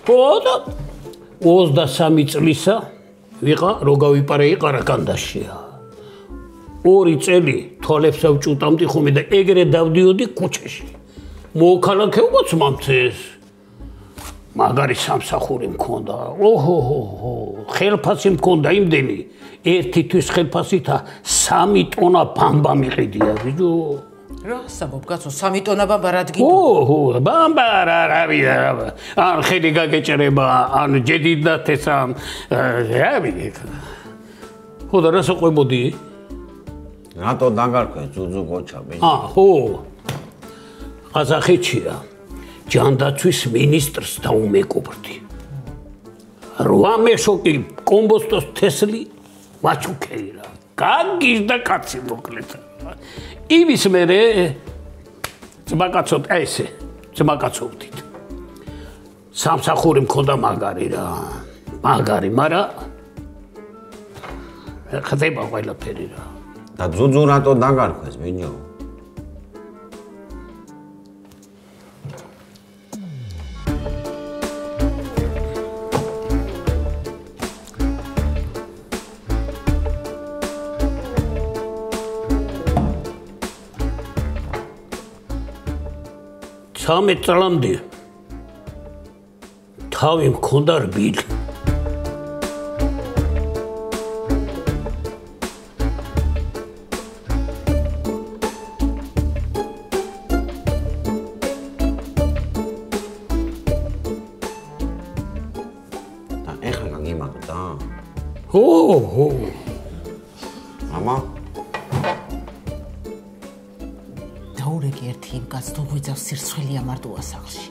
და 23 წლისა ვიყა რო გავიპარე ყარაკანდაშია. 2 წელი თვალებს ავჭუტამდი ხომე და ეგრე დავდიოდი ქუჩაში. მოქალაქეობაც მომწეს. მაგარი სამსახური მქონდა. ოჰო, ხელფასი მქონდა იმდენი. ერთი თვის ხელფასითა 3 ტონა ბამბა მიყიდია, ბიჭო. რა საბობ კაცო 3 ტონა ბამბა რა დგინო? ოჰო, ბამბა რა არია. ან ხელი გაგეჭრება, ან ჯედით და თესამ. ხო და რას ყვებოდი? რატო დაგარქვე ძუძუ გოჩა ბიჭო? ხო. ყაზახეთშია. ჯანდაცვის მინისტრს დაუმეგობრდი. 8 მეშოკი კომბოსტოს თესლი ვაჩუქელი რა. გაგიზდა კაცი მოკლედ. იმის მერე ძმაკაცობ ესე, ძმაკაცობდით. სამსახური მქონდა მაგარი რა. მაგარი, მაგრამ ხდება ყველაფერი რა. და ძუძუ რატო დაგარქვეს ბიჭო? Same წლამდე თავი მქონდა რბილი. და ეხლა გაგიმაგდა? ხო. მამა დაურეკი ერთი იმ კაცს თუ გვიძავს სირცხვილი ამარტო ასახლში.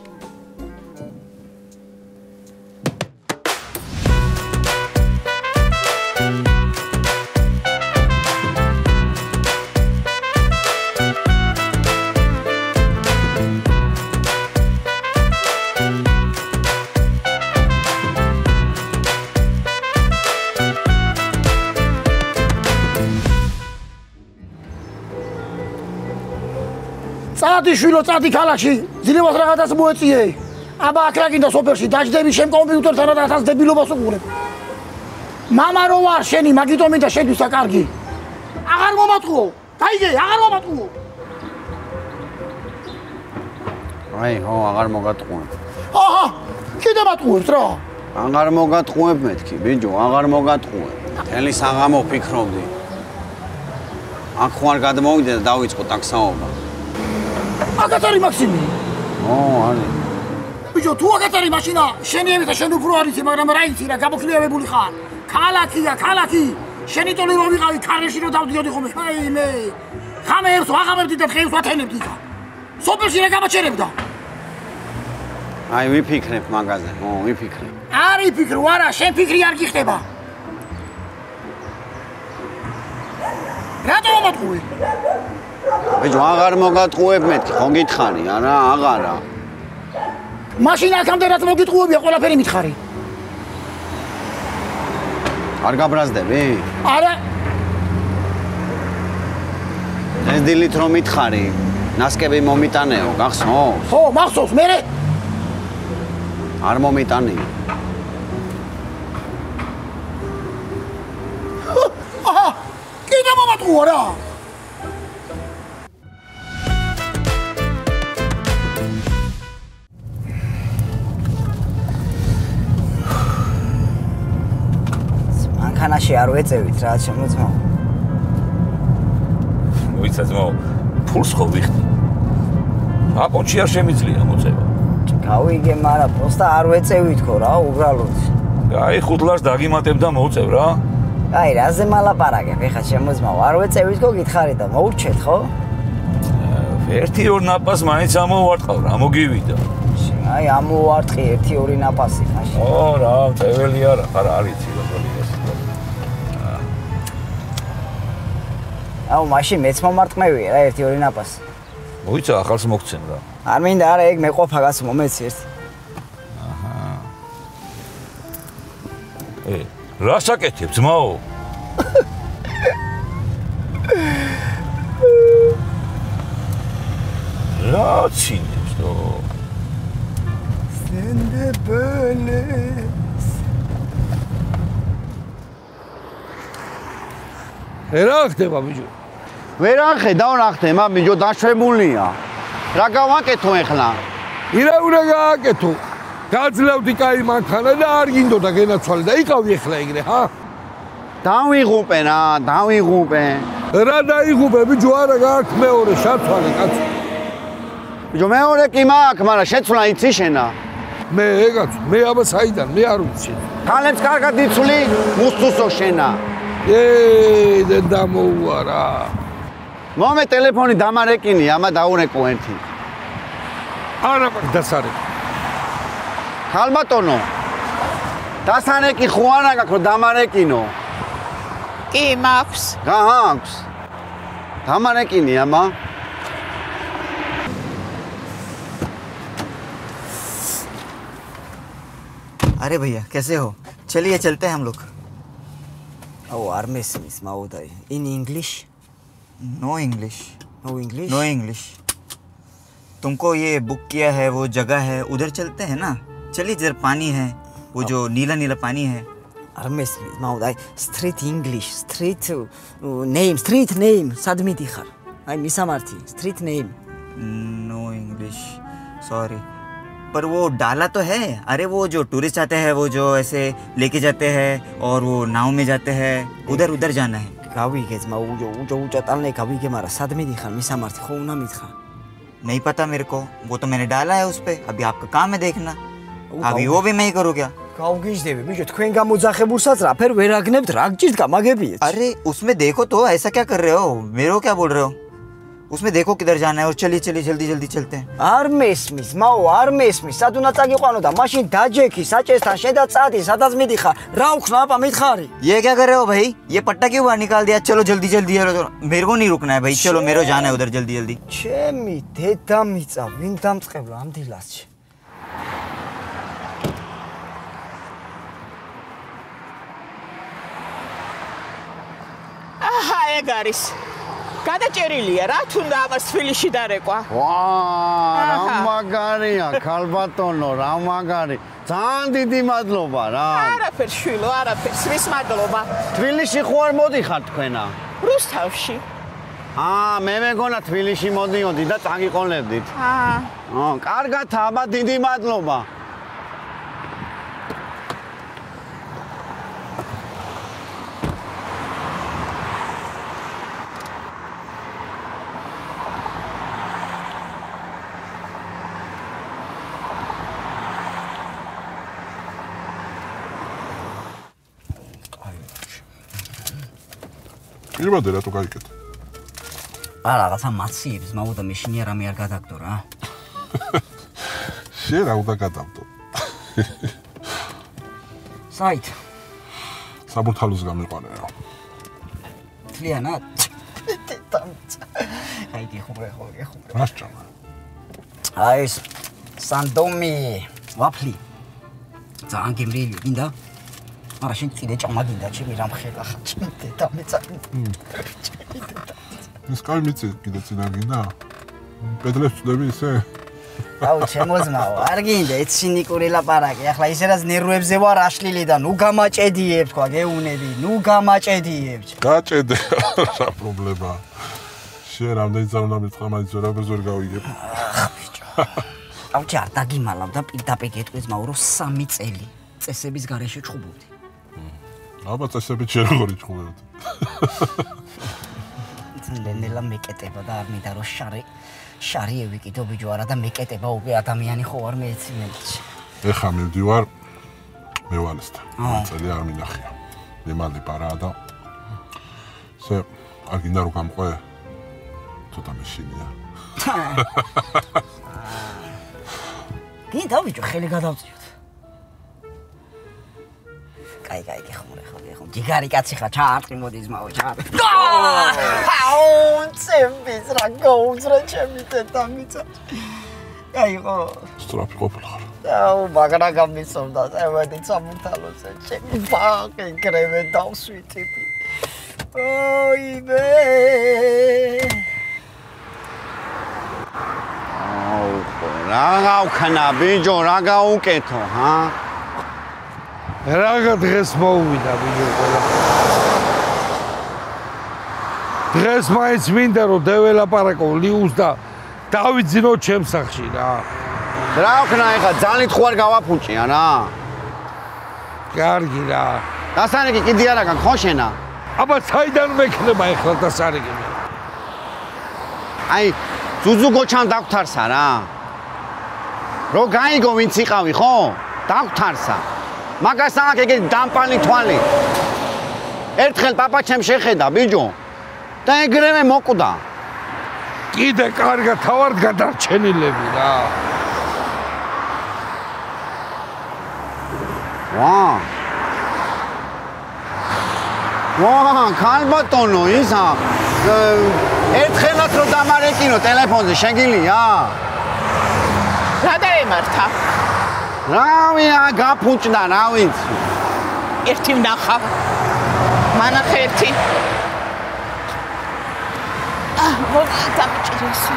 წადი შვილო, წადი ქალაქში, ძლევას რაღაცას მოეწიე. აბა აქ რა გინდა სოფელში, დაждები შენ კომპიუტერთან და რაღაც დებილობას უყურებ. მამა რო ვარ შენი, მაგიტომ მინდა შენთვის კარგი. აღარ მომატყუო, გაიგე, აღარ მომატყუო. აი, ხო, აღარ მოგატყუებ. აჰა, კიდე მატყუებს რა. აღარ მოგატყუებ მეთქი, ბიჭო, აღარ მოგატყუებ. თელი საღამო ფიქრობდი. აქ ხوار გადმოვიდე და დავიწყო ტაქსაობა. აგათ არის მაქსიმი. არის. ბიჭო, თუ აგათ არის მაშინა, შენიები და შენ უფრო არის, მაგრამ რა იცი რა, გამოქლიავებული ხარ. ქალაქია, ქალაქი. შენი ტოლი რომ ვიყავი ქარეში რომ დავდიოდი ხომ. აი მე. ხამე ერთს ვაღამებდი და დღეს ვათენებდი ხა. სოფელში რა გამაჩერებდა? აი, ვიფიქრებ მაგაზე, ვიფიქრებ. არ იფიქრო, არა, შენ ფიქრი არ გიხდება. რატო მომატყუე? ბიჭო, აღარ მოგატყუებ მეთქი, ხო გითხარი, არა, აღარა. მაშინ აქამდე რაც მოგიტყუებია, ყველაფერი მითხარი. არ გაბრაზდები? არა. ეს დილით რომ მითხარი, ნასკები მომიტანეო, გახსოვს? ხო, მახსოვს, მერე? არ მომიტანი. აჰა, კიდე მომატყუა რა. მანქანაში არ ვეწევით რა, შემოწმო. ვიცა ძმაო, ფულს ხო ვიხდი. აპონჩი არ შემიძლია მოწევა. გავიგე, მაგრამ პოსტა არ ვეწევით ხო რა, უბრალოდ. აი, 5 ლარს დაგიმატებ და მოწევ რა. აი, რაზე მალაპარაკებ, ეხლა შემოწმო, არ ვეწევით ხო გითხარი და მოურჩეთ ხო? ერთი ორ ნაპას მაინც ამოვარტყავ რა, მოგივიდა. აი, ამოვარტყი 1-2 ნაპასი მაშინ. ო რა, წეველი არა, ხარ არიცი როგორი ეს. აუ, მაშინ მეც მომარტყმევია რა 1-2 ნაპასი. მოიცა ახალს მოგცემ რა. არ მინდა არა, ეგ მეყოფა გას მომეცი ერთი. აჰა. რა საკეთებ ძმაო? რა ცინებს თო? მენდებელეს რა ხდება ბიჭო? ვერ ახედავ რა ხდება, ბიჭო, დაშვებულია. რა გავაკეთო ეხლა? ირა უნდა გააკეთო. გაძლევდი კაი მანქანა და არ გინდოდა გენაცვალე და იყავი ეხლა ეგრე, ჰა? დავიღუპე რა, დავიღუპე. რა დაიღუპე ბიჭო, არა გააქვს მეორე შაცვალე კაცო. ბიჭო, მეორე კი მაქვს, მაგრამ შეცვლა იცი შენა. მე ეგაც, მე აბა საიდან, მე არ ვიცი. ქალებს კარგად იცვლი, მუსტუსო შენა. და დამოუარა. მომე ტელეფონი დამარეკინი, ამა დაურეკო ერთი. არა დასარე. ხალბატონო. დასანეკი ხო არა გაქვს რომ დამარეკინო. კი მაქვს. გააქვს. დამარეკინი ამა. अरे भैया कैसे हो चलिए चलते हैं हम लोग ओ आर्मी मिस माउदाई in English no English no English तुमको ये बुक किया है वो जगह है उधर चलते हैं ना चलिए इधर पानी है वो जो नीला नीला पानी है आर्मी मिस माउदाई स्ट्रीट इंग्लिश स्ट्रीट नेम सादमी दिखर आई मिसा मारती street name no English sorry पर वो डाला तो है अरे वो जो टूरिस्ट आते हैं वो जो ऐसे लेके जाते हैं और वो नाव में जाते हैं उधर उधर जाना है कावी के मा वो जो तालने कावी के मारा साथ में दिखा मिसा मारती खूना मिठा नहीं पता मेरे को वो तो मैंने डाला है उस पे अभी आपका काम है देखना अभी वो भी मैं ही करूँ क्या გავგიჟდები ბიჭო თქვენ გამოძახებულსაც რა ფერ ვერ აგნებთ რა გჭირთ გამაგებიეთ अरे उसमें देखो तो ऐसा क्या कर रहे हो मेरे को क्या बोल रहे हो उसमें देखो किधर जाना है और चलिए चलिए जल्दी जल्दी चलते हैं आर्मेस्मिस माओ आर्मेस्मिस სადუნაც აგიყვანო და მაშინ დაჯექი საჭესთან შედა წადი სადაც მიდიხარ რა უხსნა აპა მითხარი ये क्या कर रहे हो भाई ये पट्टा क्यों बाहर निकाल दिया चलो जल्दी जल्दी मेरे को नहीं रुकना है भाई चलो मेरे को जाना है उधर जल्दी जल्दी ჩემი დედამიწა ვინ დამწყებლა ამ დილასში აჰა ეგ არის გადაჭერილია რა თუნდა ამას თბილისში დარეკვა ვა რა მაგარია ქალბატონო რა მაგარი ძალიან დიდი მადლობა რა არაფერს შვილო არაფერს ვის მადლობა თბილისში ხო არ მოდიხარ თქვენა რუსთავში მე მეგონა თბილისში მოდიოდი და წაგიყონებდით კარგად აბა დიდი მადლობა იმად რა თუ გაიკეთე? რაღაცა მაციებს, მაგუდა მე შინია რამე არ გადაგდო რა. შენ რა უნდა გადავდო? საით? საბურთალოს გამიყვანე რა. თლიანად? აი გიხურე. რა შეჭამა? აი სანდომი, ვაფლი. ძალიან გემრიელი გინდა? არა შენ წინე ჭამა გინდა ჩემი რამ ხელა ხაჭი დედამიწა ის კაი მიწი კიდე წინა გინდა პედლებს წდები ისე აუ შემოზმაო არ გინდა ეს სინიკური ლაპარაკი ახლა ისე რაც ნერვებზე ვარ აშლილი და ნუ გამაჭედიებ თქვა გეუნები ნუ გამაჭედიებ გაჭედე რა პრობლემა შენ რამდენი წამი მეთქვა მაინც ვერაფერს ვერ გავიგებ აუ ჩარ დაგიმალავ და პირდაპირ გეტყვის მაო რომ 3 წელი წესების გარეშე ჩხუბობდი აბა წესები შენ როგორ იჩხუბებდი ნელა მეკეტება და არ მინდა რომ შარიევი კიდო ბიჭო არა და მეკეტება უკვე ადამიანი ხო არ მეეცინებიჩი ეხა მივდივარ მევალესთან წელი არ მინახია მემალი პარაა და სე არ გინდა რომ გამყვე ცოტა მეშინია გინდა ბიჭო ხელი გადავწიოთ კაი გეხმურე ჯიგარი კაცი ხა ჩაარტყი მოდი ზმაო ჩაარტყი აუ წემბის რა გაუძრა ჩემი დედამიწა კაი ხო სწრაფი ყოფილი ხარ აუ მაგრა გამისონდა ევედი სამურთალოზე ჩემი ბაყი გრევე დავსვიტები ოიბე რა ვქნა ბიჭო რა გაუკეთო ჰა რაღა დღეს მოუვიდა ბიჭო ყველა დღეს მაინც მინდა რომ დეველაპარაკო ლიუს და დავიძინო ჩემს სახში რა ვქნა ეხა ძალით ხო არ გავაფუჭია რა კარგი რა დასარეკი კიდე არა გაქვს ხო შენა აბა საიდან მექნება ეხლა დასარეკი აი ზუზუ გოჩამ დაგთარსა რა რო გაიგო ვინც იყავი ხო დაგთარსა მაგას აქ ეგ დამპალი თვალი ერთხელ პაპაჩემ შეხედა ბიჭო და ეგრევე მოკვდა კიდე კარგად თავად გადარჩენილები რა ვა ქალბატონო ისა ერთხელაც რო დამარეკინო ტელეფონზე შეგილია რა დაემართა რავია გაფუჭდა რა ვიცი ერთი ვნახავ მანახე ერთი დამჭირესი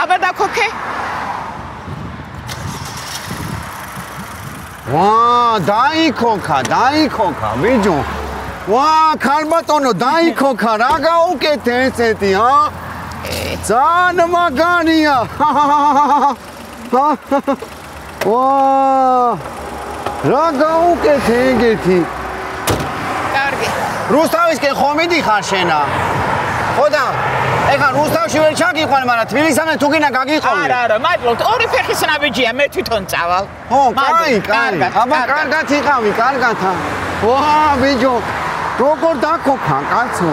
აბა დაქოქე ვა დაიქოქა ბიჭო ვა ქალბატონო დაიქოქა რა გაუკეთე ესეთი ჰა ძალიან მაგარია ვა რა გაუკეთე ეგეთი კარგი რუსთავისკენ ხო მიდიხარ შენა ხო და ეხა რუსთავში ვერ ჩაგიყვან მაგრამ თბილისამდე თუ გინდა გაგიყვანე არა მადლობთ ორი ფეხის ნაბიჯია მე თვითონ წავალ ო კაი აბა კარგად იყავი კარგათა ვა ბიჭო როგორ დაქოქა კაცო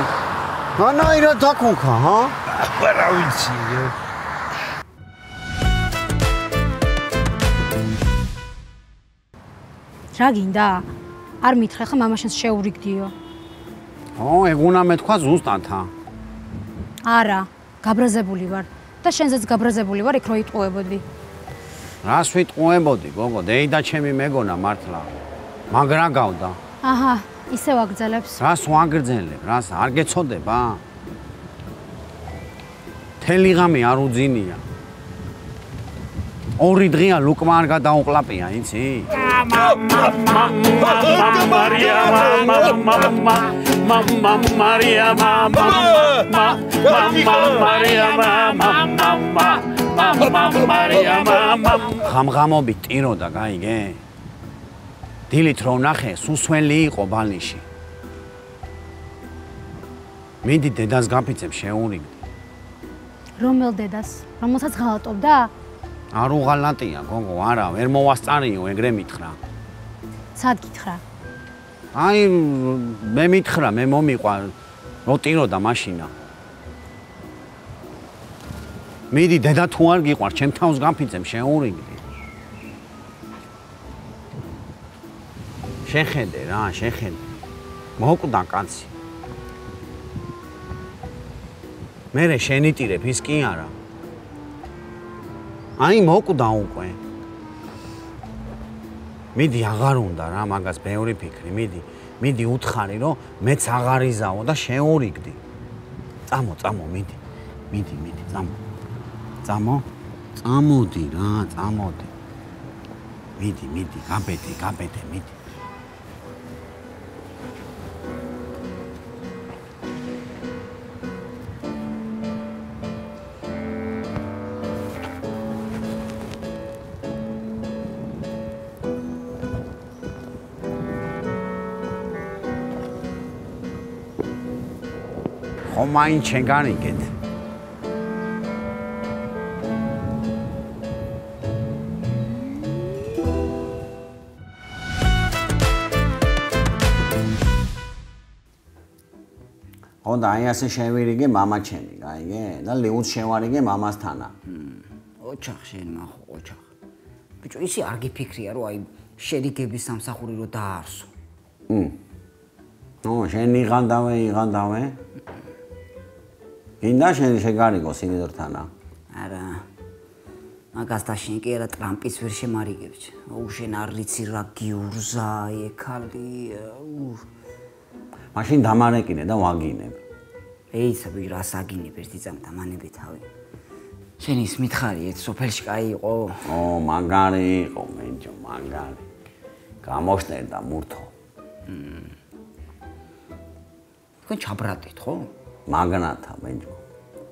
განაირად დაქოქა ჰა რა ვიცი რა გინდა არ მითხრე ხა მამაშენს შეურიგდიო ო ეგ უნდა მეთქვა ზუსტად ჰა არა გაბრაზებული ვარ და შენზეც გაბრაზებული ვარ იქ რო იტყუებოდი რას ვიტყუებოდი გოგო დეიდა ჩემი მეგონა მართლა მაგრა გავდა აჰა ისე ვაგრძელებს რას ვაგრძელებ რას არ გეცოდება თელი ღამე არ უძინია ორი დღეა ლუკმა არ გადაუყლაპია იცი ღამღამობით ტიროდა გაიგე დილით რო ნახე სუსველი იყო ბალნიში მინდი დედას გაფიცებ შეურიგდი რომელ დედას რომელსაც ღალატობდა არ უღალატია გოგო არა ვერ მოვასწარიო ეგრე მითხრა სად გითხრა აი მე მითხრა მე მომიყვა რო ტიროდა მაშინა მიდი დედა თუ არ გიყვარ ჩემ თავს გაფიცებ შეურიგდი შეხედე რა შეხედე მოკვდა კაცი მერე შენიტირებ ის კი არა აი მოკვდა უკვე მიდი აღარ უნდა რა მაგას ბევრი ფიქრი მიდი უთხარი რომ მეც აღარ იზაო და შეურიგდი წამო მიდი წამოდი რა წამოდი მიდი გაბედე მიდი ხომაინ ჩენგანიგეთ ხონდა აი ასე შევირიგე მამა ჩემი გაიგე და ლიუს შევარიგე მამასთანა ოჩახ შენ მახო ოჩახ ბიჭო ისი არ გიფიქრია რომ აი შერიგების სამსახური რო დაარსო ნო შენ იღანდავე გინდა შენ შეგარიგო სინიდორთანა არა მაგასთან შენ კი არა ტრამპის ვერ შემარიგებთ. აუ შენ არ ვიცი რა გიურზა, ეკალი. მაშინ დამარეკინე და ვაგინებ. ეიცა ბიჭო, რა საგინებ ერთი წამ დამანები თავი. შენ ის მითხარი, ეს სოფელში კაი იყო? მაგარი იყო, მენჯო, მაგარი. გამოშტერდა მურთო. თქვენ ჩაბრატეთ, ხო? მაგნათა, მენჯო.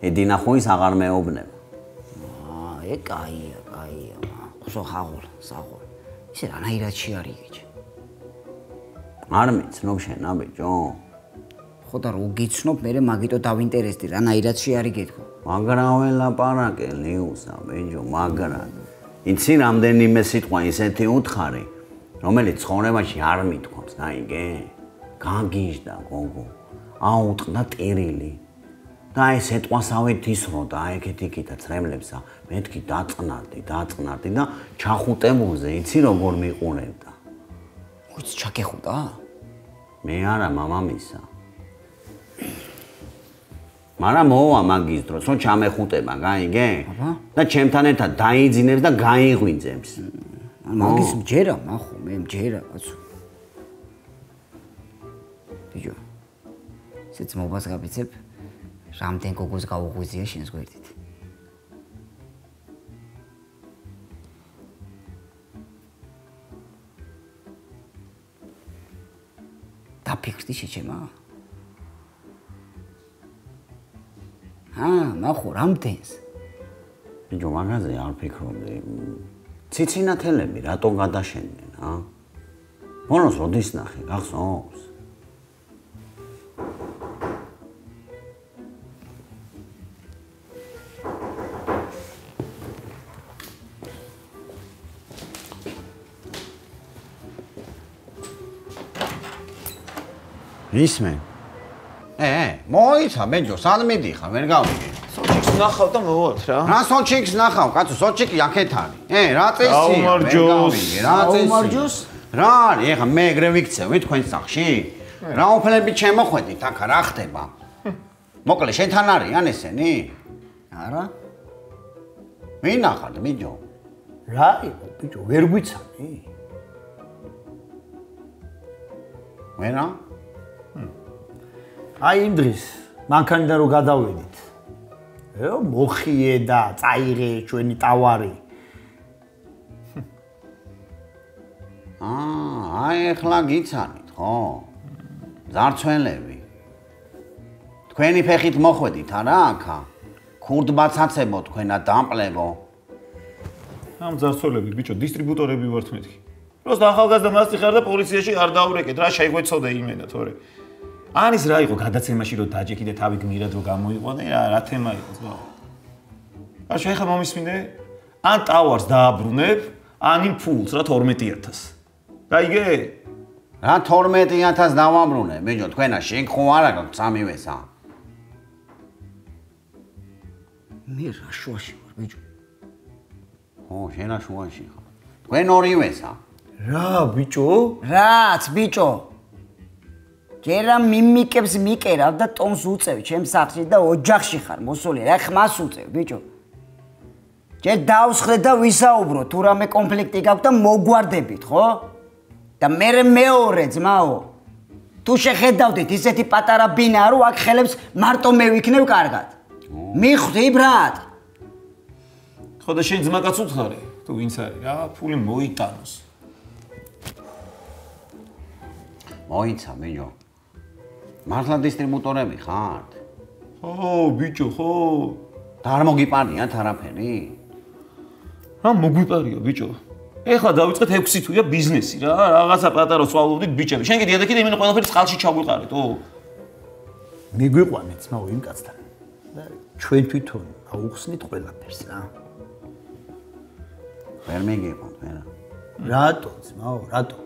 ედინახოის აღარ მეუბნება. კაია. ხოსო ხაღორ, საღორ. ისე რანაირად შეარიგეჭ. არ მიცნობ შენ, ბიჭო. ხო და რო გიცნობ, მე მაგიტო დავინტერესდი, რანაირად შეარიგეთქო. მაგრაվել ლაპარაკე, ლიუსა, ბიჭო, მაგრა. იცი რამდენიმე სიტყვა ისეთი უთხარი, რომელიც ცხოვრებაში არ მithქვამს, გაიგე? გაგიჟდა, გოგო. აუტყდა ტირილი. და ეს ეტყვასავით ისრო და აიქეთ-იქითა წრემლებსა, მეთქი დაწყნარდი და ჩახუტებულზე იცი როგორ მიყურებდა. უიც ჩაკეხუტა? მე არა, მამამისა. მაგრამ მოვა მაგის დროს, რომ ჩამეხუტება, გაიგე? და ჩემთან ერთად დაიძინებს და გაიღვიძებს. მაგის მჯერა, მახო, მე მჯერა, კაცო. ბიჭო. ისეც მობას გაბიცებ. რამდენ გოგოს გაუღვიძია შენს გვერდით. დაფიქრდი შეჩემა? ნახო, რამდენს? ბიჭო, მაგაზე არ ფიქრობდი. ციცინათელები რატო გადაშენდნენ, ბონოს როდის ნახე, გახსოვს? ისმენ. მოიცა, ბენჯო, სად მიდიხარ, ვერ გავიგე. სოჩიკს ნახავ და მოვალ რა. რა სოჩიკს ნახავ, კაცო, სოჩიკი აქეთ არის. რა წესია? აუმარჯოს. რა არის, ეხა მე ეგრე ვიქცევი თქვენ სახში? რა უფლები შემოხვედით აქ, რა ხდება? მოკლე, შენთან არიან ესენი? არა. ვინ ნახავთ, ბიჭო? რა იყო, ბიჭო, ვერ გვიცანი? ვერა? აი იმ დღეს მანქანიდან რო გადავედით. მოხიე და წაიღე ჩვენი ტავარი. აი ეხლა გიცანით, ხო? ძარცველები. თქვენი ფეხით მოხვედით არა აქა? ქურდბაცაცებო თქვენა დამპლებო. ამ ძარცველები ბიჭო დისტრიბუტორები ვართ მეთქი. просто ახალგაზრდა მასწი ხარ და პოლიციაში არ დაურეკეთ რა შეგვეცოდე იმენა თორე. ანის რა იყო გადაცემაში რომ დაჯექი და თავი გმირად რომ გამოიყვანე რა თემა იყო ზღვა. არ შეიძლება მომისმინე? ან ტავარს დააბრუნებ, ან იმ ფულს რა 12000. გაიგე? რა 12000 დავაბრუნე, ბიჭო, თქვენა შენ ხო არა გაქვს სამივესა. მე რა შუაში ვარ, ბიჭო. ხო, შენ რა შუაში ხარ. თქვენ ორივესა. რა, ბიჭო? რაც, ბიჭო. ჯერა მიმიკებს მიკერავ და ტონს უწევ ჩემს სახლში და ოჯახში ხარ მოსული რა ხმას უწევ ბიჭო ჯერ დავსხდე და ვისაუბრო თუ რამე კონფლიქტი გაქვს და მოგვარდებით ხო და მე მეორე ძმაო თუ შეხედავდით ისეთი პატარა ბინა რომ აქ ხელებს მარტო მე ვიქნევ კარგად მიხვდი ბრატ ხო და შენ ძმაკაც უთხარი თუ ვინც არის რა ფული მოიტანოს მოიცა ბიჭო მართლა დისტრიბუტორები ხართ? ხო, ბიჭო, ხო. და არ მოგიპარიათ არაფერი? რა მოგვიპარია, ბიჭო? ეხლა დავიწყეთ 6 თვეა ბიზნესი რა, რაღაცა პატარა სწავლობდით ბიჭები. შენ კიდე და იმენ ყველაფერი წყალში ჩაგვიყარეთო. მიგვიყვანეთ ძმაო იმ კაცთან. და ჩვენ თვითონ აუხსნით ყველაფერს რა. ვერ მიგიყვანთ, ვერა. რატო, ძმაო, რატო?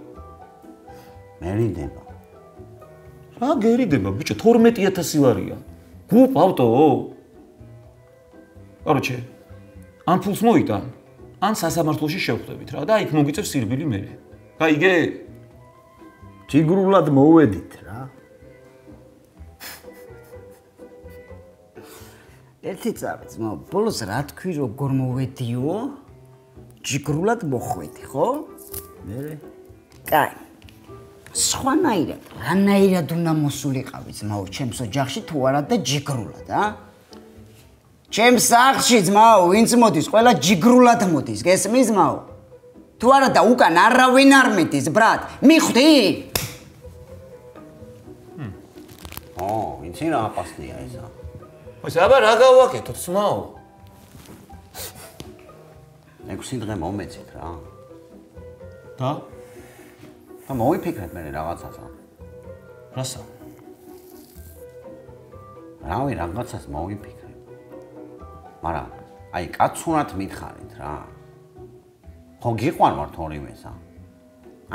მერიდება. რა გერიდება, ბიჭო, 12000 ვარია. გუყავტო? კაროჩე. ან ფულს მოიტან, ან სასამართლოში შევხვდებით რა და იქ მოგიწევს სირბილი მე. გაიგე? ჯიგრულად მოვედით რა. ერთი წამი, ძმაო, ბოლოს რა თქვი როგორ მოვედიო? ჯიგრულად მოხვედი, ხო? მე. კაი. სხვანაირად, რანაირად უნდა მოსულიყავი ძმაო, ჩემს ოჯახში თუ არა და ჯიგრულად, ჩემს სახლში ძმაო, ვინც მოდის, ყველა ჯიგრულად მოდის, გესმის ძმაო? თუ არა და უკან არავინ არ მიდის, ბრატ, მიხვდი? იცი რა აპასნია ესა. ось აბა რა გავაკეთოთ, ძმაო? 6 დღე მომეცით რა. და? და მოვიფიქრეთ მე რაღაცასა. რასა? რავი, რაღაცას მოვიფიქრეთ. მაგრამ აი კაცუნად მითხარით რა. ხო გიყვარვართ ორივესა.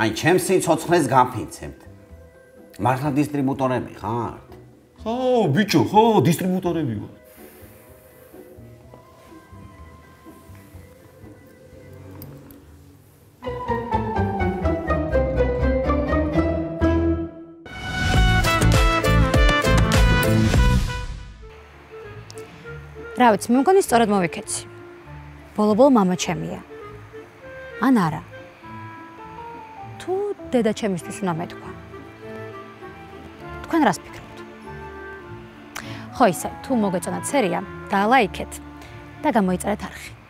აი ჩემს სიცოცხლეს გაფიცებთ. მართლა დისტრიბუტორები ხართ? ხო, ბიჭო, ხო, დისტრიბუტორები ვარ. რა ვიცი, მე მგონი სწორად მოვიქეცი. ბოლო-ბოლო მამა ჩემია. ან არა. თუ დედა ჩემისთვის უნდა მეთქვა. თქვენ რას ფიქრობთ? ხო ისე, თუ მოგეწონათ სერია, დალაიქეთ და გამოიწერეთ არხი.